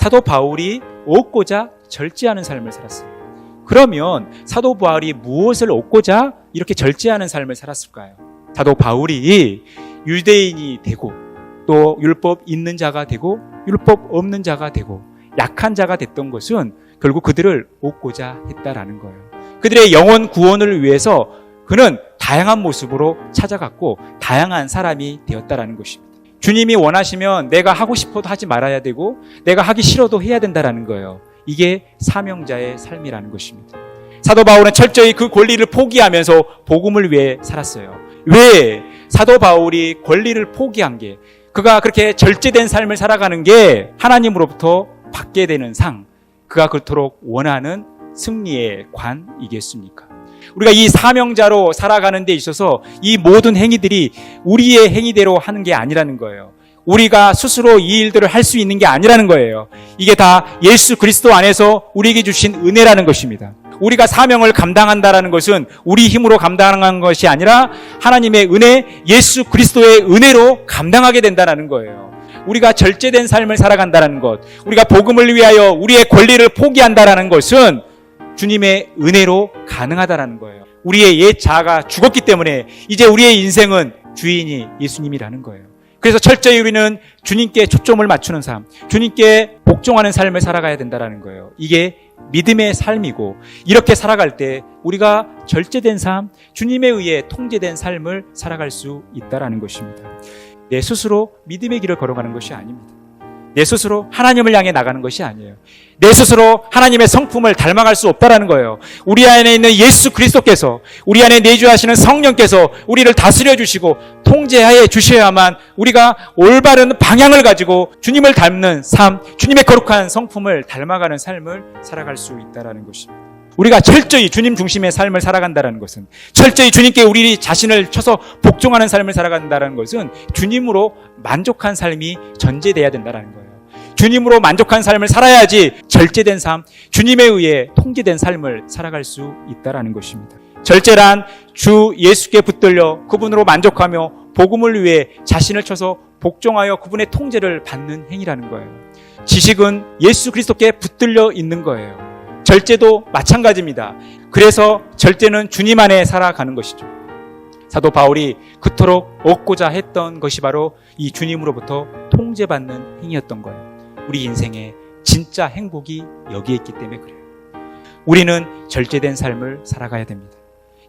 사도 바울이 얻고자 절제하는 삶을 살았어요. 그러면 사도 바울이 무엇을 얻고자 이렇게 절제하는 삶을 살았을까요? 사도 바울이 유대인이 되고 또 율법 있는 자가 되고 율법 없는 자가 되고 약한 자가 됐던 것은 결국 그들을 얻고자 했다라는 거예요. 그들의 영혼 구원을 위해서 그는 다양한 모습으로 찾아갔고 다양한 사람이 되었다라는 것입니다. 주님이 원하시면 내가 하고 싶어도 하지 말아야 되고 내가 하기 싫어도 해야 된다라는 거예요. 이게 사명자의 삶이라는 것입니다. 사도 바울은 철저히 그 권리를 포기하면서 복음을 위해 살았어요. 왜 사도 바울이 권리를 포기한 게, 그가 그렇게 절제된 삶을 살아가는 게 하나님으로부터 받게 되는 상, 그가 그토록 원하는 승리의 관이겠습니까? 우리가 이 사명자로 살아가는 데 있어서 이 모든 행위들이 우리의 행위대로 하는 게 아니라는 거예요. 우리가 스스로 이 일들을 할 수 있는 게 아니라는 거예요. 이게 다 예수 그리스도 안에서 우리에게 주신 은혜라는 것입니다. 우리가 사명을 감당한다라는 것은 우리 힘으로 감당한 것이 아니라 하나님의 은혜, 예수 그리스도의 은혜로 감당하게 된다는 거예요. 우리가 절제된 삶을 살아간다는 것, 우리가 복음을 위하여 우리의 권리를 포기한다라는 것은 주님의 은혜로 가능하다라는 거예요. 우리의 옛 자아가 죽었기 때문에 이제 우리의 인생은 주인이 예수님이라는 거예요. 그래서 철저히 우리는 주님께 초점을 맞추는 삶, 주님께 복종하는 삶을 살아가야 된다는 거예요. 이게 믿음의 삶이고, 이렇게 살아갈 때 우리가 절제된 삶, 주님에 의해 통제된 삶을 살아갈 수 있다는 것입니다. 내 스스로 믿음의 길을 걸어가는 것이 아닙니다. 내 스스로 하나님을 향해 나가는 것이 아니에요. 내 스스로 하나님의 성품을 닮아갈 수 없다는 거예요. 우리 안에 있는 예수 그리스도께서, 우리 안에 내주하시는 성령께서 우리를 다스려 주시고 통제하여 주셔야만 우리가 올바른 방향을 가지고 주님을 닮는 삶, 주님의 거룩한 성품을 닮아가는 삶을 살아갈 수 있다는 것입니다. 우리가 철저히 주님 중심의 삶을 살아간다는 것은, 철저히 주님께 우리 자신을 쳐서 복종하는 삶을 살아간다는 것은 주님으로 만족한 삶이 전제돼야 된다는 거예요. 주님으로 만족한 삶을 살아야지 절제된 삶, 주님에 의해 통제된 삶을 살아갈 수 있다는 것입니다. 절제란 주 예수께 붙들려 그분으로 만족하며 복음을 위해 자신을 쳐서 복종하여 그분의 통제를 받는 행위라는 거예요. 지식은 예수 그리스도께 붙들려 있는 거예요. 절제도 마찬가지입니다. 그래서 절제는 주님 안에 살아가는 것이죠. 사도 바울이 그토록 얻고자 했던 것이 바로 이 주님으로부터 통제받는 행위였던 거예요. 우리 인생의 진짜 행복이 여기에 있기 때문에 그래요. 우리는 절제된 삶을 살아가야 됩니다.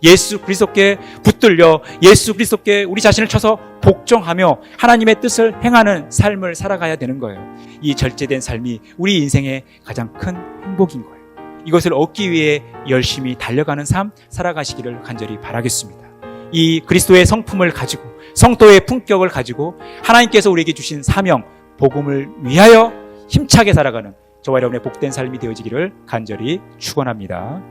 예수 그리스도께 붙들려 예수 그리스도께 우리 자신을 쳐서 복종하며 하나님의 뜻을 행하는 삶을 살아가야 되는 거예요. 이 절제된 삶이 우리 인생의 가장 큰 행복인 거예요. 이것을 얻기 위해 열심히 달려가는 삶 살아가시기를 간절히 바라겠습니다. 이 그리스도의 성품을 가지고, 성도의 품격을 가지고 하나님께서 우리에게 주신 사명, 복음을 위하여 힘차게 살아가는 저와 여러분의 복된 삶이 되어지기를 간절히 축원합니다.